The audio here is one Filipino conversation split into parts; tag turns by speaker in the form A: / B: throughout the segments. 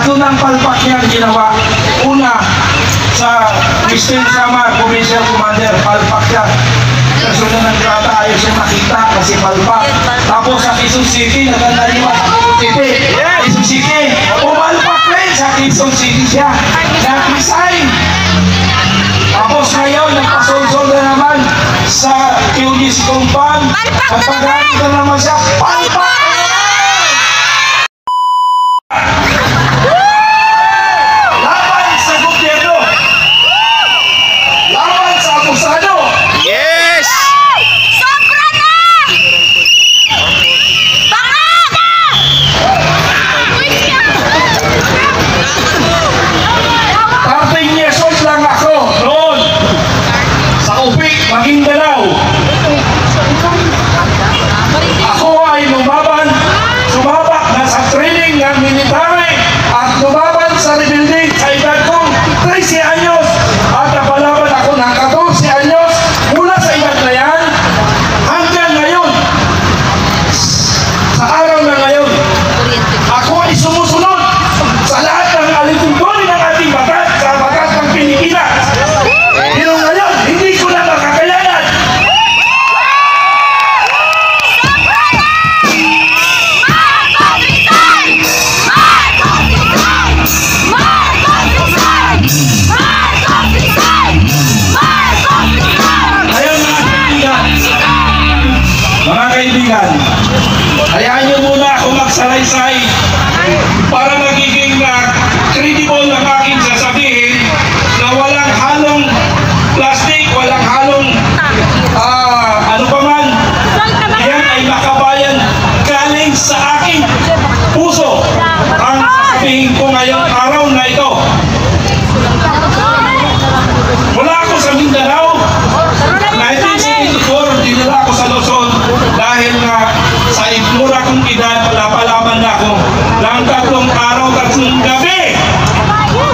A: Tatlo ng palpak niya ginawa. Una, sa Christine Samar, Provincial Commander, palpak siya. Kasunod ng grata, ayaw siya makita kasi palpak. Tapos sa Quezon City, nagandaliwa sa Quezon City. Quezon City, pumalpak rin sa Quezon City siya. Nag-resign. Tapos ngayon, nagpasonsol na naman sa QGC Compound. Nagpagalit na naman siya. Palpak! Laban sa gobyerno! Laban sa akusado!
B: Yes!
C: Sobra na! Baka na!
A: Starting years old lang ako noon sa Upik, Maguindanao. Ako ay lumaban, sumabak na sa training ng military at lumaban sa rebuilding sa edad kong 13 anyos at napalaban ako ng 14 anyos mula sa edad na yan hanggang ngayon. Sa araw na ngayon, ako ay sumusunod sa lahat ng alituntunin ng ating batas sa batas ng Pilipinas. Pero ngayon, hindi ko na makakayanan. Ngayon mga kaibigan, hayaan niyo muna ako magsalaysay para magiging credible ang aking sasabihin na walang halong plastic, walang halong ano pa man. Yan ay makabayan galing sa aking puso ang sasabihin ko ngayong araw na ito. Mula ako sa Mindanao, 1974, dinala ako sa Luzon dahil nga sa igmura kong edad, lapalaban na ako ng 3 araw, 3 gabi.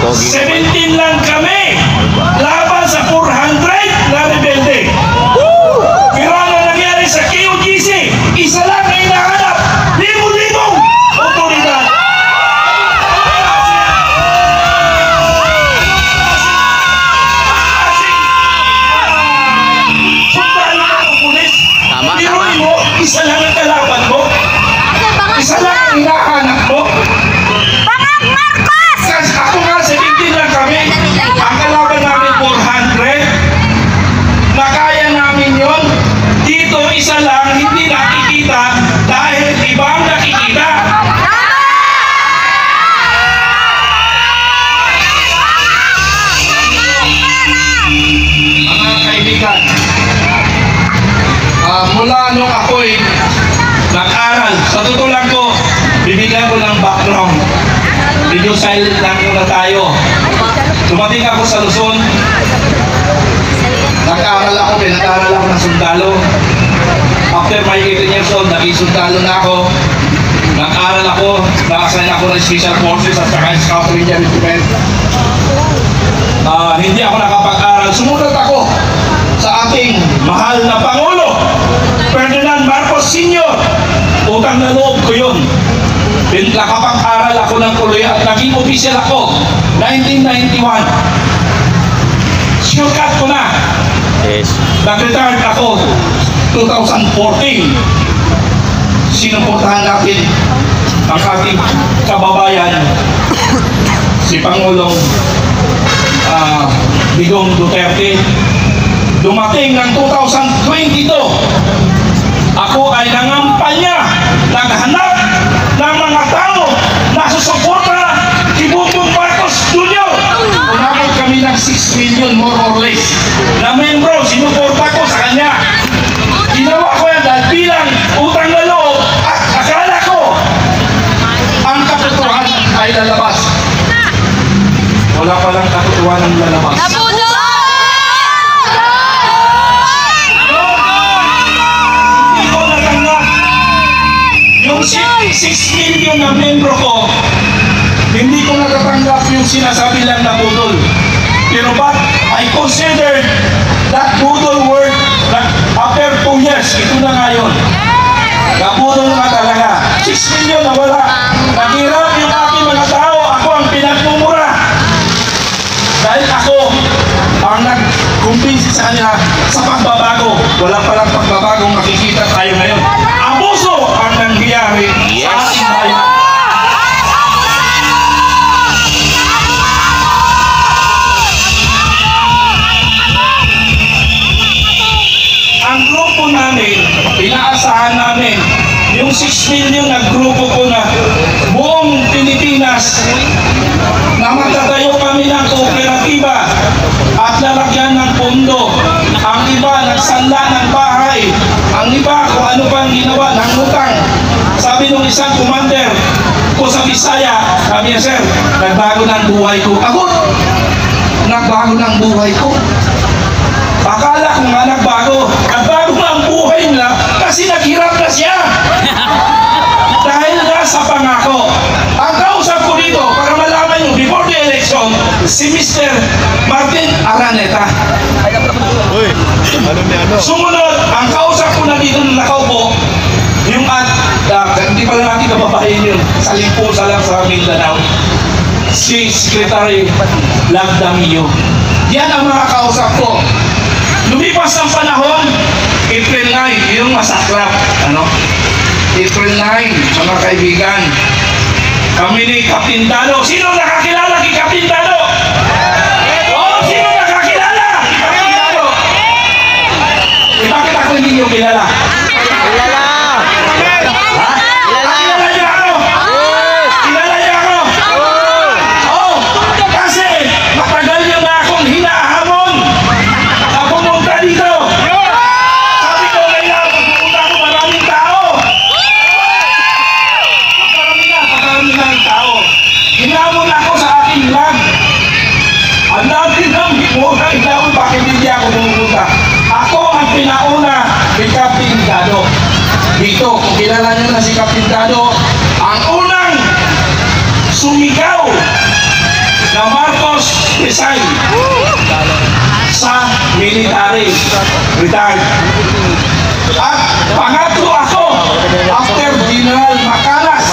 A: 17 lang kami laban sa 400 na rebelde. Pero ano nangyari sa QGC? Isa lang na hinahanap, libo-libong otoridad. Sundalo ng pulis. Biruin mo, isa lang ang kalaban mo. Isa lang ang hinahanap mo. Kasi ako nga, 17 lang kami. Ang kalaban namin 400. Nakaya namin yon. Dito isa lang, hindi nakikita dahil ibang nakikita. Mga kaibigan, mula nung ako'y nag-aral, sa totoo lang ko, bibigyan ko ng background. Video silent lang muna tayo. Dumating ako sa Luzon, nag-aral ako, pinag-aral ako ng sundalo. After my 18 years old, naging sundalo na ako. Nag-aral ako, naka-assign ako ng Special Forces at saka Scout Ranger Regiment. Hindi ako nakapag-aral. Sumunod ako sa ating mahal na Pangulo, Ferdinand Marcos Sr. Utang na loob ko yun. Nakapag-aral ako ng tuloy at naging official ako 1991. Sure cut ko na.
B: Yes.
A: Nag-retired ako 2014. Sinuportahan natin ang ating kababayan si Pangulong Digong Duterte. Dumating ng 2022, ako ay nangampanya, naghanap ng mga tao na susuporta kay Bongbong Marcos Jr. Umabot kami ng 6 million more or less na membro, sinuporta ko sa kanya. Ginawa ko yan dahil bilang utang na loob at akala ko ang katotohanan ay lalabas. Wala palang katotohanan lalabas. Yung 6 million na membro ko, hindi ko natatanggap yung sinasabi lang na budol. Pero but I considered that budol word that after 2 years, ito na ngayon. Nabudol nga talaga. 6 million na wala. Naghirap yung aking mga tao. Ako ang sa kanila sa pagbabago. Wala palang pagbabagong makikita tayo ngayon. Abuso ang nangyayari sa ating bayan. Ang grupo namin, inaasahan namin, yung 6 million na grupo ko na buong Pilipinas na magtatayo kami ng kooperatiba at lalagyan ng pondo. Ang iba nagsanla ng bahay, ang iba kung ano pang ginawa ng utang. Sabi nung isang commander ko sa Bisaya, sabi niya, sir, nagbago ng buhay ko. Ako, nagbago ng buhay ko. Akala ko nga nagbago nga ang buhay nila kasi naghirap na siya. Dahil nga sa pangako. Ang kausap ko dito, para malaman nyo, before the election, si Mr. Martin Araneta.
B: Uy, ano?
A: Sumunod, ang kausap ko na dito na nakaupo, yung hindi pala natin kababahin yun, sa Limposa lang sa Mindanao, si Secretary Lagdamio. Yan ang mga kausap ko. Lumipas ang panahon, April 9, yung masaklap, April 9, mga kaibigan, kami ni Captain Dado. Sino nakakilala kay Captain Dado? Oh, sino nakakilala? Captain Dado. Bakit ako hindi nyo kilala?
B: Kilala!
A: Ha? Kilala niya ako? Kilala niya ako? Oh, kasi matagal niyo na akong hinahamon. Pumunta dito. Sabi ko, kailangan pupunta ako maraming tao. Pakarami na ang tao. Hinamon ako sa aking vlog. Ang dami ng himuha, hinamon, bakit hindi ako pumunta? Ako ang pinauna kay Captain Dado. Dito, kung kilala nyo na si Captain Dado, ang unang sumigaw na Marcos resign sa military retired. At pangatlo ako after General Macanas.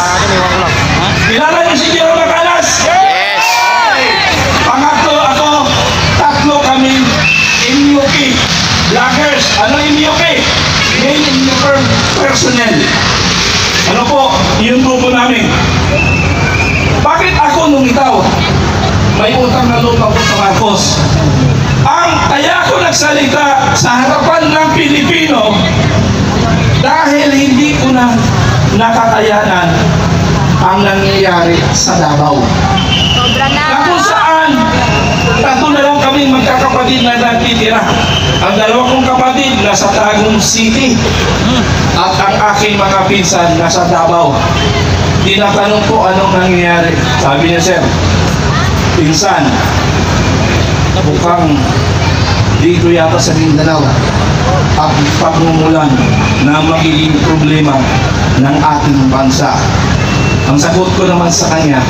A: Kilala niyo si General Macanas?
B: Yes!
A: Pangatlo ako, tatlo kami MUP vloggers. Ano MUP? Main Uniform Personnel. Ano po? Yung grupo namin. Bakit ako nung itaw? May utang na loob ako sa Marcos. Kaya ako nagsalita sa harapan ng Pilipino dahil hindi ko na nakakayanan ang nangyayari sa Davao.
C: Sobra na.
A: Na kung saan, tatlo na lang kami magkakapatid na nagtitira. Ang dalawa kong kapatid nasa Tagum City at ang aking mga pinsan nasa Davao. Tinatanong ko anong nangyayari. Sabi niya, sir, pinsan, mukhang dito yata sa Mindanao ang pagmumulan na magiging problema ng ating bansa. Ang sagot ko naman sa kanya,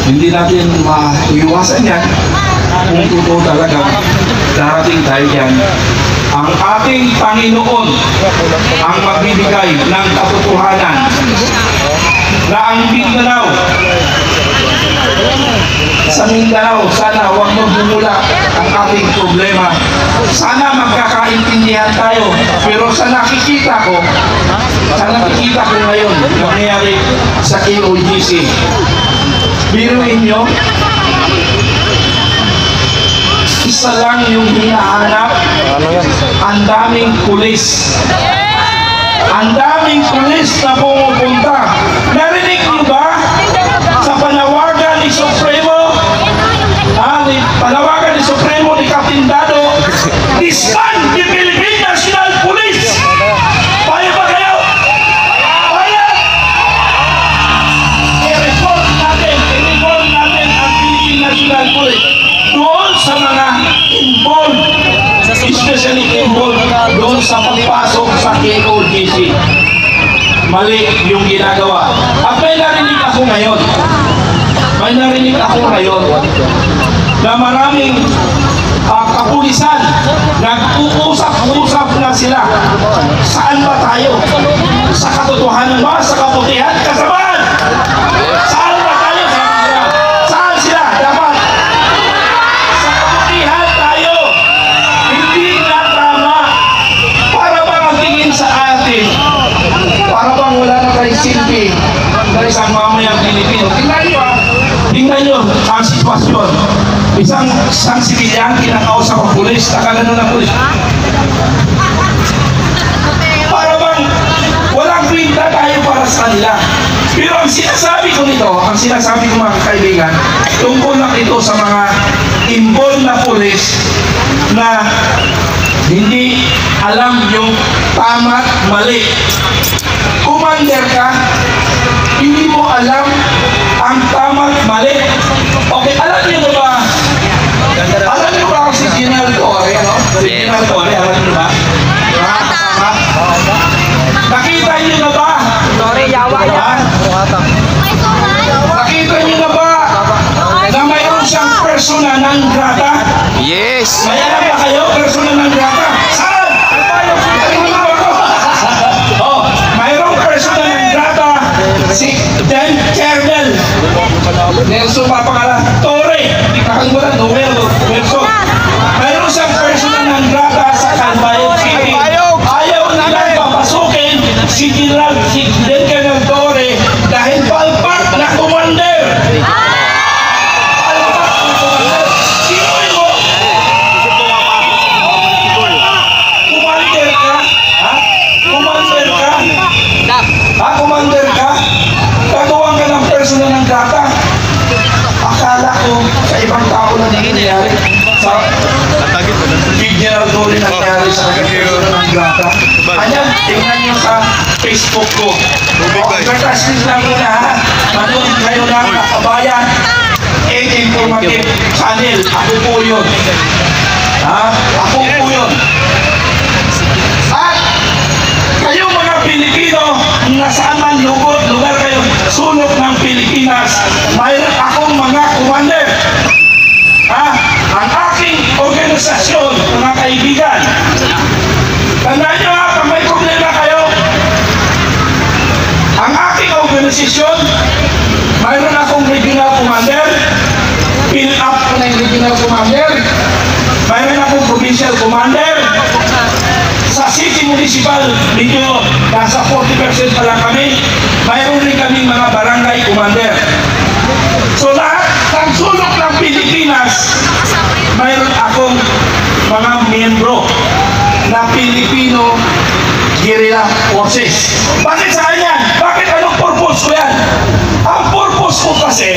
A: hindi natin maiwasan yan kung totoo talaga darating tayo yan. Ang ating Panginoon ang magbibigay ng katotohanan na ang Mindanao sa Mindanao, sana huwag magbumula ang ating problema. Sana magkakaintindihan tayo. Pero sa nakikita ko ngayon, nangyayari sa KOGC. Biruin nyo, isa lang yung hinahanap. Ang daming pulis. Ang daming pulis na pumupunta. Narinig nyo ba sa panawagan ni Supremo? Panawagan ni Supremo ni Captain Dado, disband the Philippine National Police! Paya ba kayo? Paya! I-reform natin ang Philippine National Police doon sa mga involved, especially involved doon sa pagpasok sa KOGC. Mali yung ginagawa. At may narinig ako ngayon na maraming kapulisan nag-uusap-usap na sila. Saan ba tayo? Sa katotohanan ba? Sa kabutihan? Kasabahan! Saan ba tayo? Saan sila? Dapat sa kabutihan tayo. lalaki na isang mamayang Pilipino. Tingnan nyo ang sitwasyon. Isang sibilyan, kinakausap ang pulis, nakagano ng pulis. Para bang walang kwenta tayo para sa kanila. Pero ang sinasabi ko nito, ang sinasabi ko mga kaibigan, tungkol lang ito sa mga involved na pulis na hindi alam yung tama at mali. Commander ka, hindi mo alam ang tama at mali. Okay, alam niyo na ba? Alam niyo ba kung si General Torre, ano? Si General Torre, alam niyo ba? Nakita niyo na ba?
B: Sorry, yawa yan.
A: Nakita niyo na ba na mayroon siyang persona ng grata?
B: Yes.
A: May alam ba kayo, persona ng grata? Saan? Oh, mayroong persona ng grata si Dan Kernel Nelson Papangala Torre. Hindi kakalimutan, Noel Nelson. Mayroon siyang persona ng grata sa Calbayog City. Ayaw nilang papasukin si Dan Kernel Torre dahil palpak na commander. Commander ka? Gagawan ka ng persona ng grata? Akala ko sa ibang tao na nangyayari. Sa General Torre nangyayari sa persona ng grata. Ayan, tingnan nyo sa Facebook ko. Advertisement lang muna ha. Manood kayo ng Kabayan Informative Channel. Ako po yun. Ha? Ako po yun. At kayo mga Pilipino, nasaan man lugar kayo, sulok ng Pilipinas, mayroon akong mga commander. Ha? Ang aking organisasyon, mga kaibigan. Tandaan nyo ha, kung may problema kayo, ang aking organisasyon, mayroon akong regional commander, fill up ko na yung regional commander, mayroon akong provincial commander, sa city municipal, medyo nasa 40% pa lang kami. Mayroon rin kaming mga barangay commander. So lahat ng sulok ng Pilipinas, mayroon akong mga miyembro na Filipino Guerrilla Forces. Bakit sa yan? Bakit anong purpose ko yan? Ang purpose ko kasi,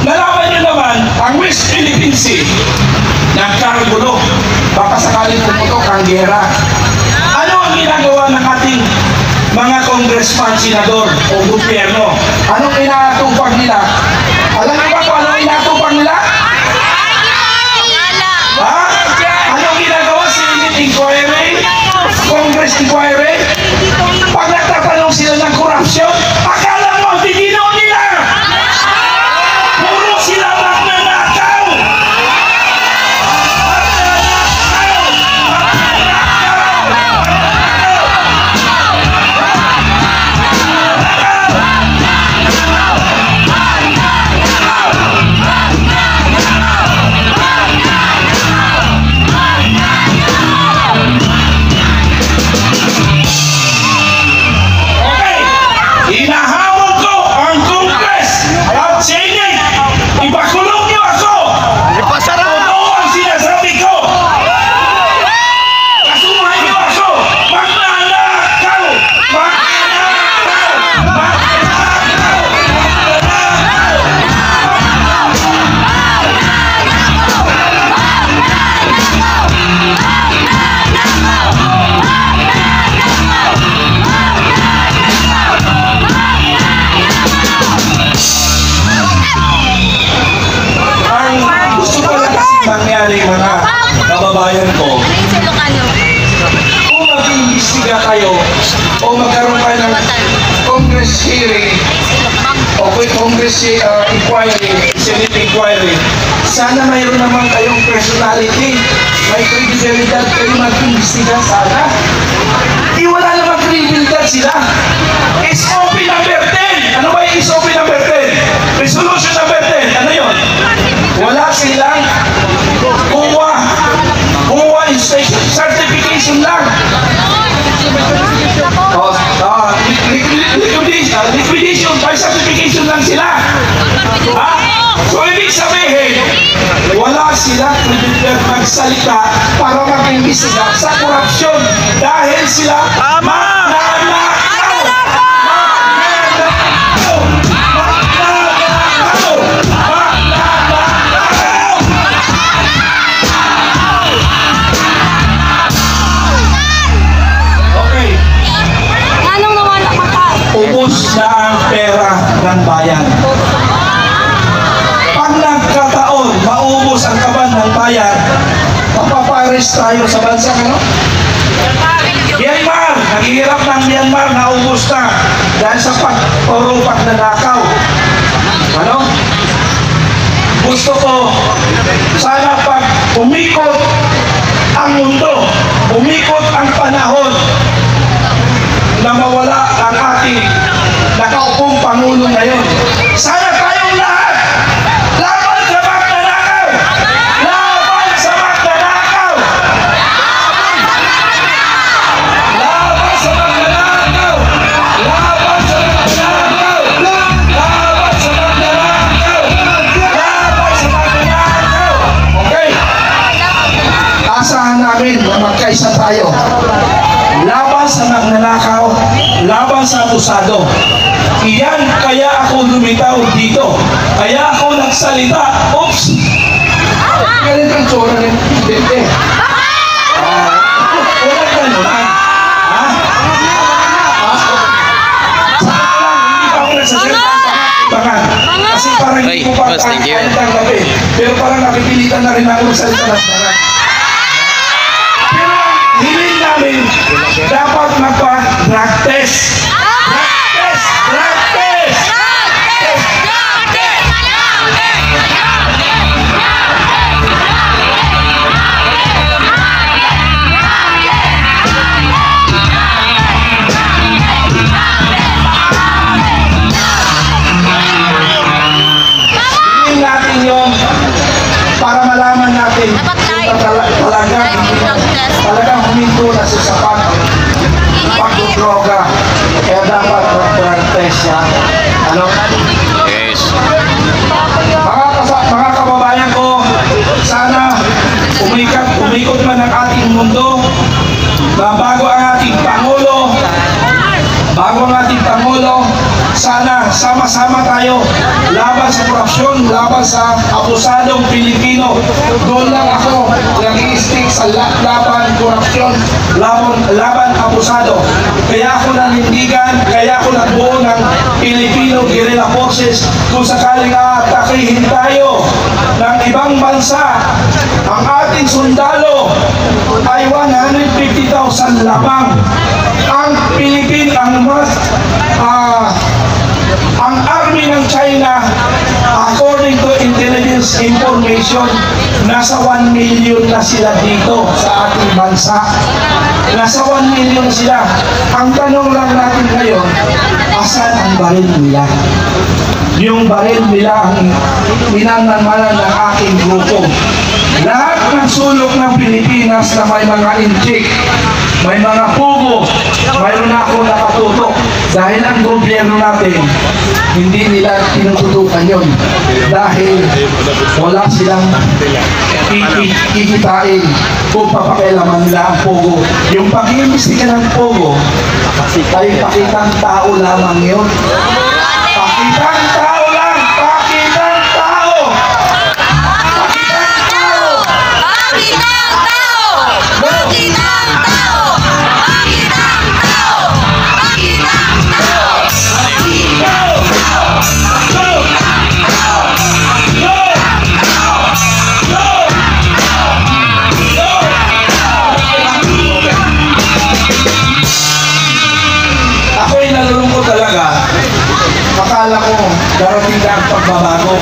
A: nalaman nyo naman, ang West Philippine Sea, nagkagulo. Baka sakaling pumutok ang gera. Ano ang ginagawa ng ating mga congressman, senador o gobyerno? Anong inatupag nila? Alam niyo ba kung anong inatupag nila? Ha? Anong ginagawa? Senate inquiry? Congress inquiry? Pag nagtatanong sila ng corruption, akala mo ang titinaw nila! Puro sila magnanakaw! Hinahamon ko ang Congress at Senate. Ipakulong niyo ako. Totoo ang sinasabi ko. Kasumahin niyo ako. Magnanakaw. Ang gusto ko lang kasi mangyari mga kababayan ko, kung mag-iimbestiga kayo o magkaroon kayo ng Congress hearing o Congress inquiry, Senate inquiry, sana mayroon naman kayong personality, may credibility kayo mag-imbestiga sana. Di wala naman credibility sila. SOP number 10. Ano ba yung SOP number 10? Resolution number 10. Ano yun? Wala silang kuha inspection certification lang. liquidation by certification lang sila. Ha? So, ibig sabihin, wala sila credible magsalita para mag-imbestiga sa korupsyon dahil sila magnanakaw. Okay.
C: Anong nawala ka?
A: Ubus na ang pera ng bayan. Pag nagkataon, maubos ang kaban ng bayan, mapaparis tayo sa bansa, ano? Myanmar, naghihirap ng Myanmar, naubos na dahil sa puro pagnanakaw. Ano? Gusto ko, sana pag umikot ang mundo, umikot ang panahon, na mawala ang ating nakaupong Pangulo ngayon. Sana tayong lahat laban sa magnanakaw! Laban sa magnanakaw! Laban sa magnanakaw! Laban sa magnanakaw! Laban sa magnanakaw! Laban sa magnanakaw! Okay? Asahan namin na magkaisa tayo. Laban sa magnanakaw, laban sa abusado. Iyan kaya ako lumitaw dito. Kaya ako nagsalita. Oops! Ganito ang tsura ng presidente. Walang ganun, ha? Ha? Hindi pa ako nagsasalita. Bangan. Kasi parang hindi ko pa kahit tanggapin. Pero parang nakipilitan na rin ako magsalita ng bangan. Hiling namin, dapat magpa-drug test. Drug test! Drug test! Hiling natin yun para malaman natin talagang huminto na si Sapat pagdodroga. Kaya dapat mag-drug test siya. Ano?
B: Yes.
A: Mga kababayan ko, sana umikot man ang ating mundo na bago ang ating Pangulo, sana sama-sama tayo laban sa korupsyon, laban sa abusadong Pilipino. Doon lang ako nag-i-stick sa laban korupsyon, laban abusado. Kaya ako nanindigan, kaya ako nagbuo ng Filipino Guerrilla Forces kung sakaling aatakihin tayo ng ibang bansa. Ang ating sundalo ay 150,000 lamang. Ang ang army ng China, according to intelligence information, nasa 1 million na sila dito sa ating bansa. Nasa 1 million sila. Ang tanong lang natin ngayon, asan ang baril nila? Yung baril nila ang minanamalan ng aking grupo. Lahat ng sulok ng Pilipinas na may mga injik, may mga pugo, mayroon na ako nakatutok. Dahil ang gobyerno natin, hindi nila tinututukan yun. Dahil wala silang kikitain kung papakailaman nila ang pugo. Yung pag-iimbestiga ng pugo, ay pakitang tao lamang yun. Pakitang tao lang! Pakitang tao! Pakitang tao!
C: Pakitang tao! Pakitang tao! Pakitang tao! Pakitang tao!
A: Ako'y nalulungkot talaga. Akala ko darating na ang pagbabago.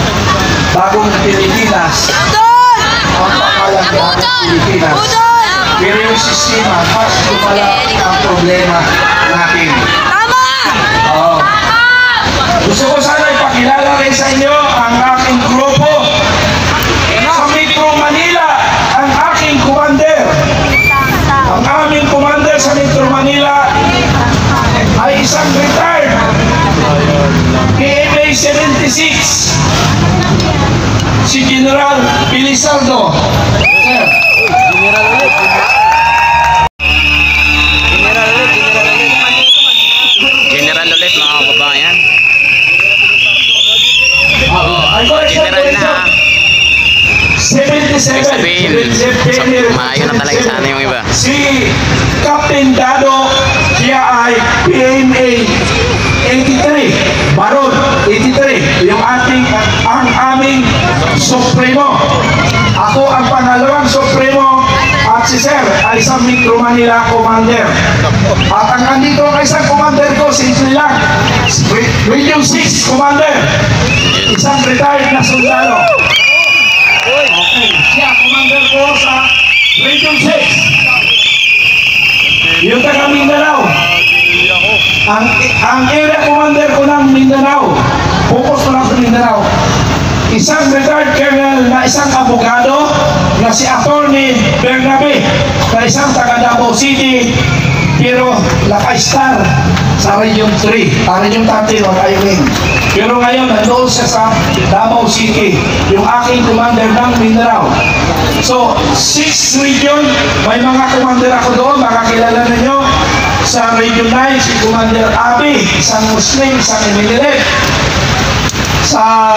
A: Bagong Pilipinas. Ang pangalagaan ng Pilipinas. Pero yung sistema, mas lumala ang problema natin.
C: Tama!
A: Oo. Gusto ko sana ipakilala rin sa inyo ang aking grupo. Sa Metro Manila, ang aking commander. Ang aming commander sa Metro Manila ay isang retired 76, si General Pilisardo. Sir.
B: General ulit mga kababayan.
A: General na. 77.
B: Sabihin, maayo na talaga sana yung iba.
A: Si Captain Dado, siya ay PMA 83. Baron 83. Ang aming Supremo. Ako ang pangalawang Supremo at si Sir ay isang Metro Manila Commander. At ang andito ang isang Commander ko, simple lang. Region 6 Commander. Isang retired na sundalo. Okay, siya Commander ko sa Region 6. Yung taga Mindanao. Ang area commander ko ng Mindanao. Focus ko lang sa Mindanao. Isang retired colonel na isang abogado na si Attorney Bernabe na isang taga Davao City pero naka-star sa Region 3. Region 30 mag-ayunin. Pero ngayon nandoon siya sa Davao City, yung aking commander ng Mindanao. So, 6 region, may mga commander ako doon, makakilala ninyo. Sa Region 9, si Commander Abi, isang Muslim, isang Emililet. Sa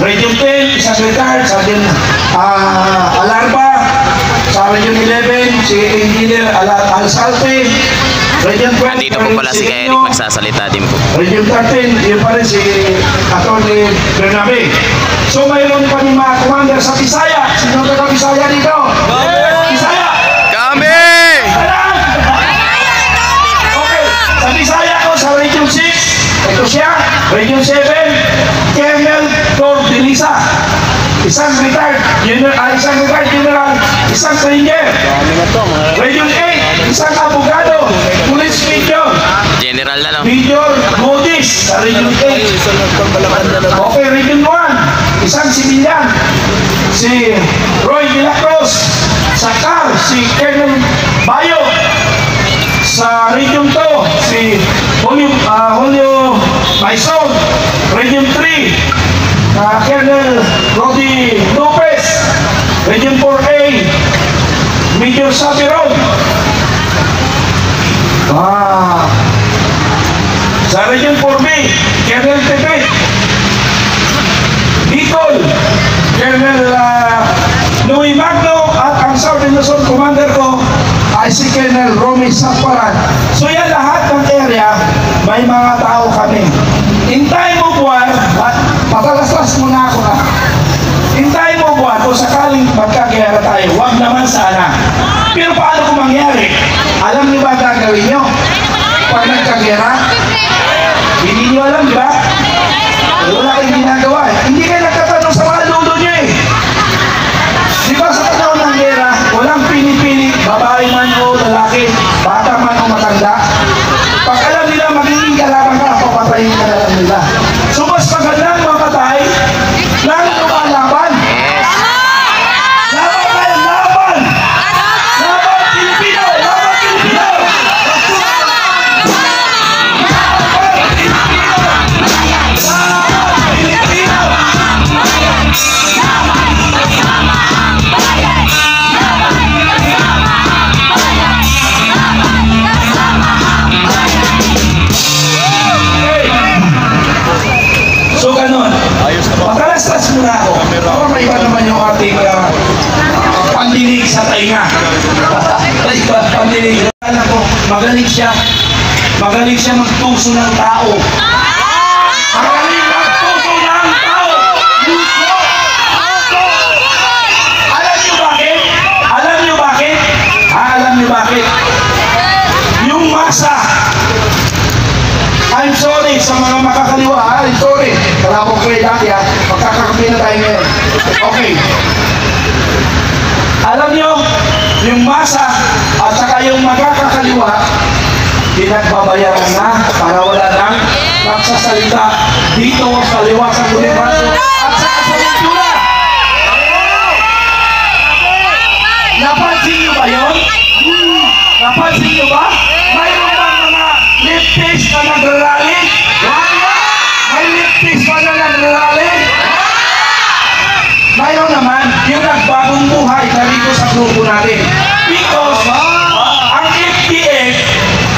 A: Region 10, isang retired, sa Alarba. Sa Region 11, si Engineer Alsalte. Region 12,
B: Nandito po pala si Eric magsasalita din po.
A: Region 13, yun pa rin si Atty. Bernabe. So mayroon pa rin mga commander sa Bisaya. Sino taga Bisaya dito? Bisaya!
B: Kami!
A: Okay, sa Bisaya ko sa Region 6, ito siya, Region 7, Colonel Tordelisa. Isang retired general, isang ranger. Region 8, isang abogado, police major.
B: General na no?
A: Major Modis sa Region 8. Okay, Region 1, isang sibilyan. Si Roy De La Cruz. Sa CAR, si Colonel Bayo. Sa Region 2, si Julio Maison. Region 3, Colonel Rodi Lopez. Region 4A, Major Sabiron. Sa Region 4B, Colonel Tepe. Bicol, Colonel Louis Magno. At ang Southern Luzon Commander ko ay si Colonel Romy Saparan. So yan lahat ng area, may mga tao kami. In time of war, patalaslas muna ako na. In time of war, kung sakaling magkagera tayo, wag naman sana. Pero paano kung mangyari? Alam niyo ba gagawin nyo? Pag nagkagera, hindi nyo alam, di ba? Wala kayong ginagawa eh. Hindi kayo nagtatanong sa mga lulo nyo eh. Di ba sa panahon ng gera, walang pinipili, babae man o lalaki, bata man o matanda. Pag alam nila magiging kalaban ka, papatayin ka na lang nila. So mas magandang mamatay lang lumalaban. Laban kayo, laban! Laban Pilipino! Laban Pilipino! So ganun. Matalas-tas muna ako. Para may iba naman yung ating pandinig sa tainga. Pandinig. Alam ko, magaling siya. Magaling siya magtuso ng tao. Magaling magtuso ng tao. Alam niyo bakit? Alam niyo bakit? Alam niyo bakit? Yung masa. I'm sorry sa mga makakaliwa. I'm sorry. Kalabog ko dati ha. Magkakakampi na tayo ngayon. Okay. Alam nyo, yung masa at saka yung makakakaliwa, pinagbabayaran na para wala nang magsasalita dito sa liwasang universo at saka sa kultura. Napansin nyo ba yun? Napansin nyo ba? Mayroon bang mga lefties na nagrarally? May lefties pa na natin. Because ang FTF,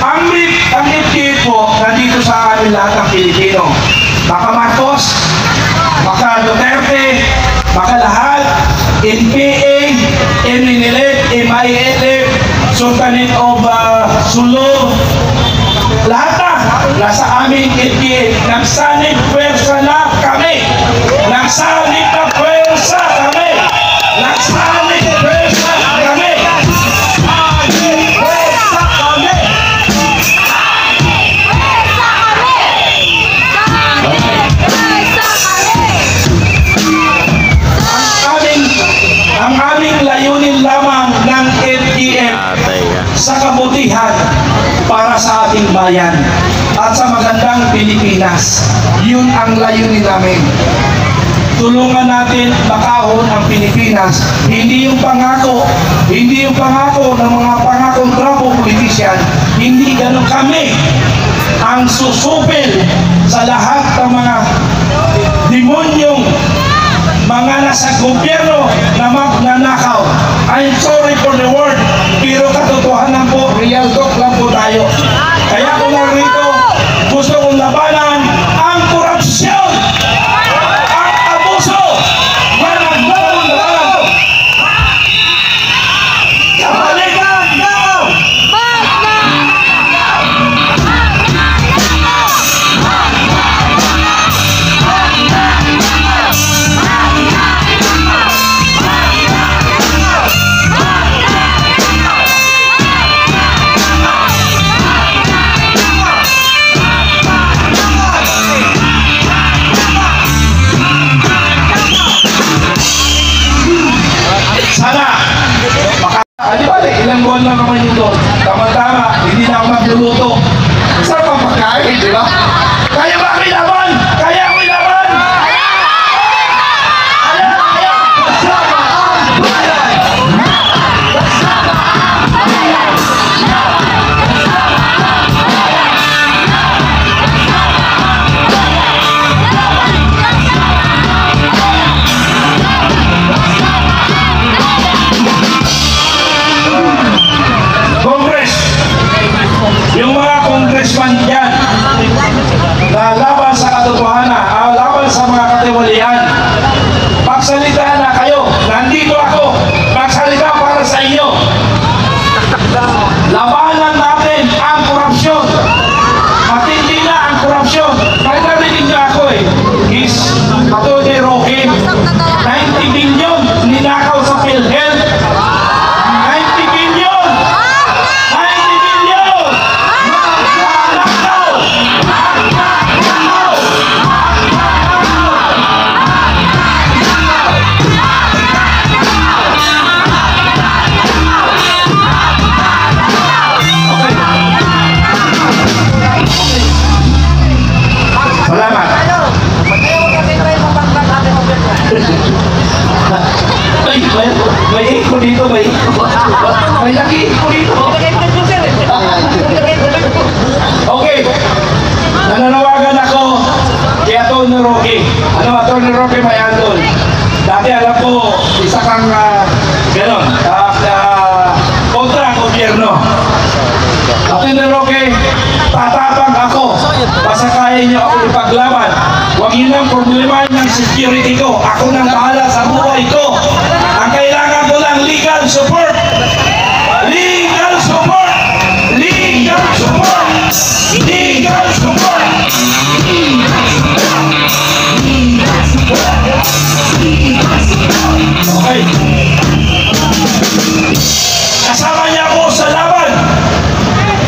A: ang FTF po, nandito sa amin lahat ng Pilipino. Baka Marcos, baka Duterte, baka lahat, NPA, MNLF, MILF, Sultanate of Sulu, lahat na nasa aming FTF. Nagsanib pwersa na kami. Nagsanib na pwersa kami. Nagsanib pwersa kami. Pwersa kami. Ang aming layunin lamang ng FTF
B: Atay ka.
A: sa kabutihan para sa ating bayan at sa magandang Pilipinas. Yun ang layunin namin. Tulungan natin makahon ang Pilipinas. Hindi yung pangako ng mga pangakong trapo politisyan. Hindi ganun kami ang susupil sa lahat ng mga demonyong mga nasa gobyerno na magnanakaw. I'm sorry for the word, pero katotohanan po, real talk lang po tayo. Kaya ko lang rito, gusto kong labanan ang korupsyon, ang abuso, na nagmamahal. Kapalitan daw! Sana, di ba, ilang buwan lang naman yun doon. Tama-tama, hindi na ako magluluto. Saan pa pagkain, di ba? Kaya ba ako ilaban? Kaya ako ilaban? Kaya! Kasama ang bayan! Kasama ang bayan! Congress, yung mga congressman dyan na laban sa katotohanan, laban sa mga katiwalian, magsalita na kayo. Nandito ako, magsalita para sa inyo. Labanan natin ang korupsyon. Matindi na ang korupsyon. Kahit narinig niyo ako is Atty. Roque, 90 billion ninakaw sa PhilHealth. 90 billion! 90 billion! Magnanakaw! Magnanakaw! Salamat. May iko dito, may laki iko dito. Okay. Nananawagan ako kay Atty. Roque. Atty. Roque may andon. Dati alam ko, isa kang gano'n, kontra ang gobyerno. Atty. Roque, tatapang ako. Basta kaya niyo ako ipaglaban. Huwag yun ang problema ng security ko. Ako nang bahala sa buhay ko. Ang kailangan ko lang legal support. Legal support! Legal support! Legal support! Okay. Kasama niya ako sa laban.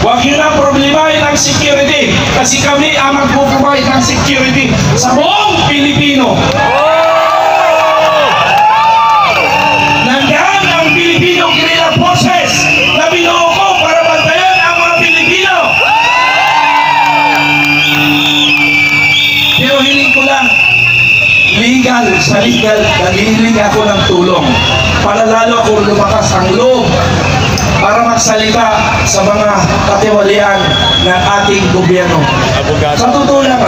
A: Huwag yun ang problemahin ng security. Kasi kami ang magpuprovide ng security sa buong Pilipino. Nandiyan ang Filipino Guerrilla Forces na binuo ko para bantayan ang mga Pilipino. Pero hiling ko lang, legal, sa legal, naghihiling ako ng tulong para lalo akong lumakas ang loob para magsalita sa mga katiwalian ng ating gobyerno. Sa totoo lang,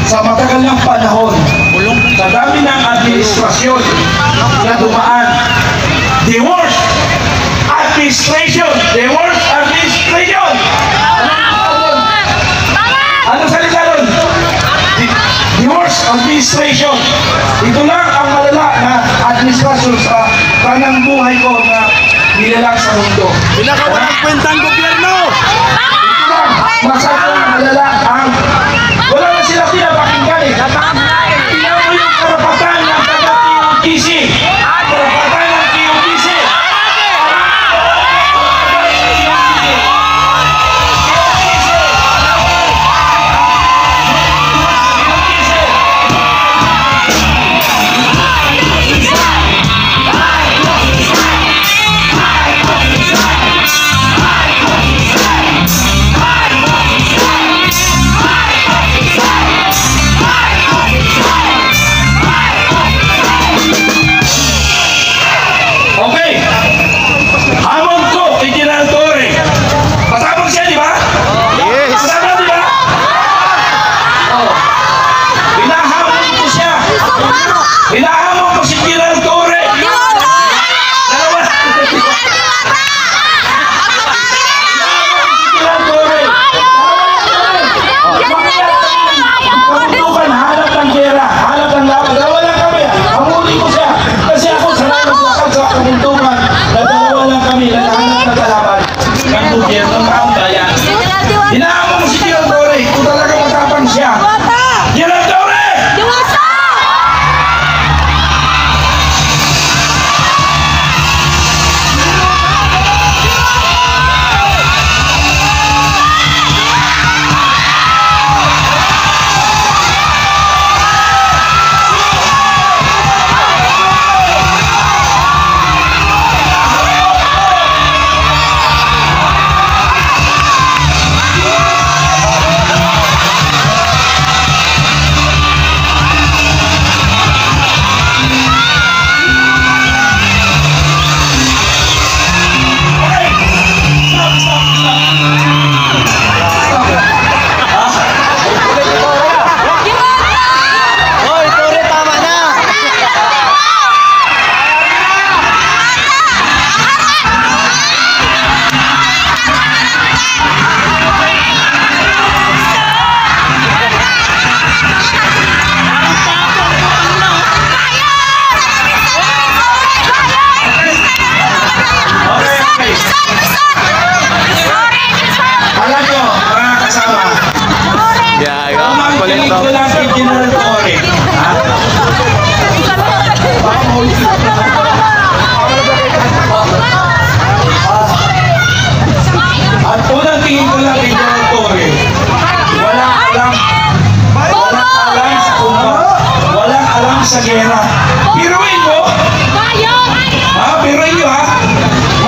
A: sa matagal ng panahon, sa dami ng administrasyon na dumaan, the worst administration. The word administration. Ano salita doon? The word administration. Ito lang ang malala na administrasyon sa kanang buhay ko na nilalang sa mundo.
D: Pinakawalang kwentang gobyerno!
A: Ito lang, masyadong malala ang wala na sila pinapakinggan eh. Tingnan mo yung karapatan ng taga-TUTC. Karapatan ng TUTC. Okay. Hamon ko kay General Torre. Pasabog siya, di ba?
D: Yes!
A: Pasabog, di ba? Oh. Hinahamon ko siya. Hinahamon ko si General Torre. Dalawa. General Torre. Kamundukan, hanap ng gera, hanap ng laban. Dalawa lang kami. Hamunin ko siya. Kasi ako sanay maglakad sa kamundukan. Na dalawa lang kami. Naghahanap ng kalaban. Ng gobyerno ng ang bayan. Hinahamon mo si General Torre. Kung talaga matapang siya. General Torre!
D: Hoy, Torre, tama na!
A: Okay. Alam nyo, mga kasama.
B: Gago.
A: Unang
B: Kulit
A: tingin
B: to.
A: ko lang kay General Torre. Ha? At unang tingin ko lang kay General Torre. Walang alam. Walang alam sa kumpa. Walang alam sa gera. Piruin mo. Ha? Piruin nyo ha.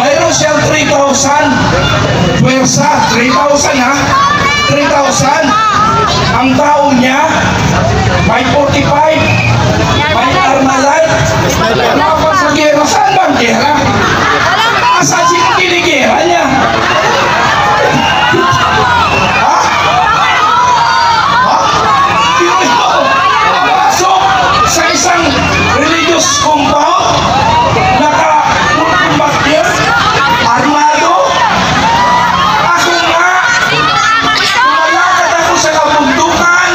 A: Mayroon siyang 3,000. Pwersa. 3,000 ha. 3,000. Ang tao niya, may 45. May Armalite. Dapat sa gera. Saan ba ang gera? Asa sino kinigera niya? Ha? Ha? Piruin mo. So, sa isang religious compound, naka-combat armado, ako nga, lumalakad ako sa kabundukan,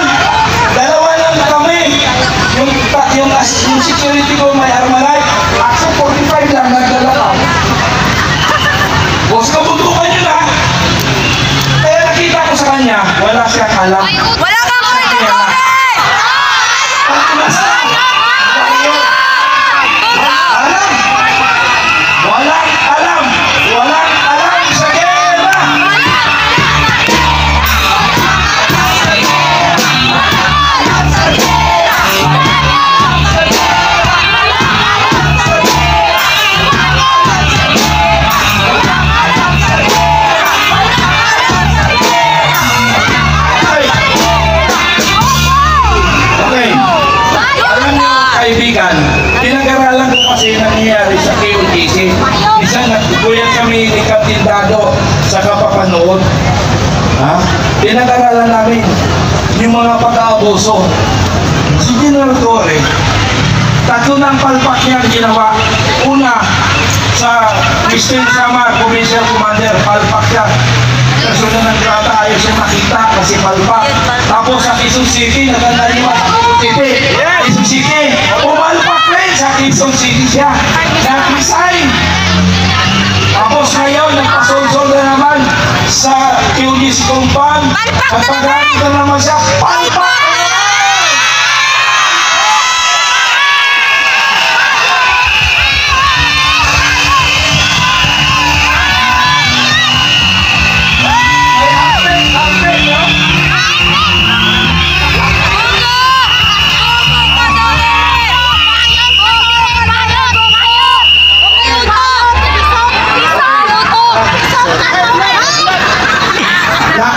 A: dalawa lang kami, yung security ko may Armalite, ako 45 lang, nagdala ka. Boss, kabundukan yun ha. Kaya nakita ko sa kanya, wala siyang alam.
C: Wala kang kwento,
A: Ang tumasan, alam. Walang alam. Walang alam sa gera. Okay. Alam niyo, kaibigan, pinag-aralan ko kasi nangyayari sa KUTC. Isang nagkukuyan kami ni Captain Dado sa kapapanood. Ha? Pinag-aralan namin yung mga pag-aabuso. Si General Torre, tatlo ng palpak niya ang ginawa. Una, sa Christine Samar, Provincial Commander, palpak siya. Personal ng grata, ayos yung nakita kasi palpak. Tapos sa Quezon City, nagandaliwa sa Quezon City. Quezon City, pumalpak rin sa Quezon City siya. Nag-resign. Tapos ngayon, nagpasonsol na naman sa QG's compound. Nagpagalit na naman siya. Palpak!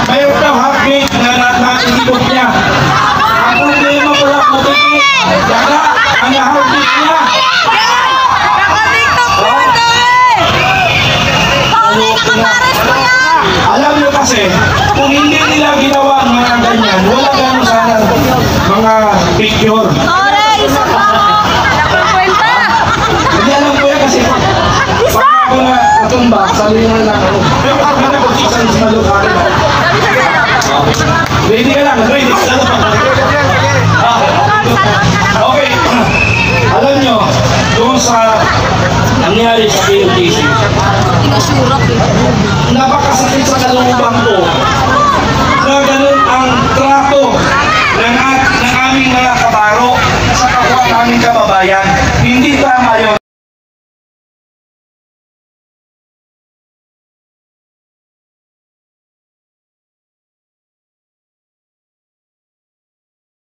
A: Mayroon daw hapit na naikot niya. Ang problema pala puti. Yaga, ang hapit niya. Alam niyo kasi, kung hindi nila ginawa ang mga ganyan, wala gano'n sana mga picture. Hindi alam ko yan kasi pag ako na natumba, sabi nga lang ako. Pero pag nag-usisan sa malukari mo, ready ka lang, ready ka lang. Okay, alam nyo, doon sa nangyari sa PLDC, napakasakit sa kalooban ko na ganun ang trato ng aming mga kabaro sa kapwa naming kababayan. Hindi tama yun.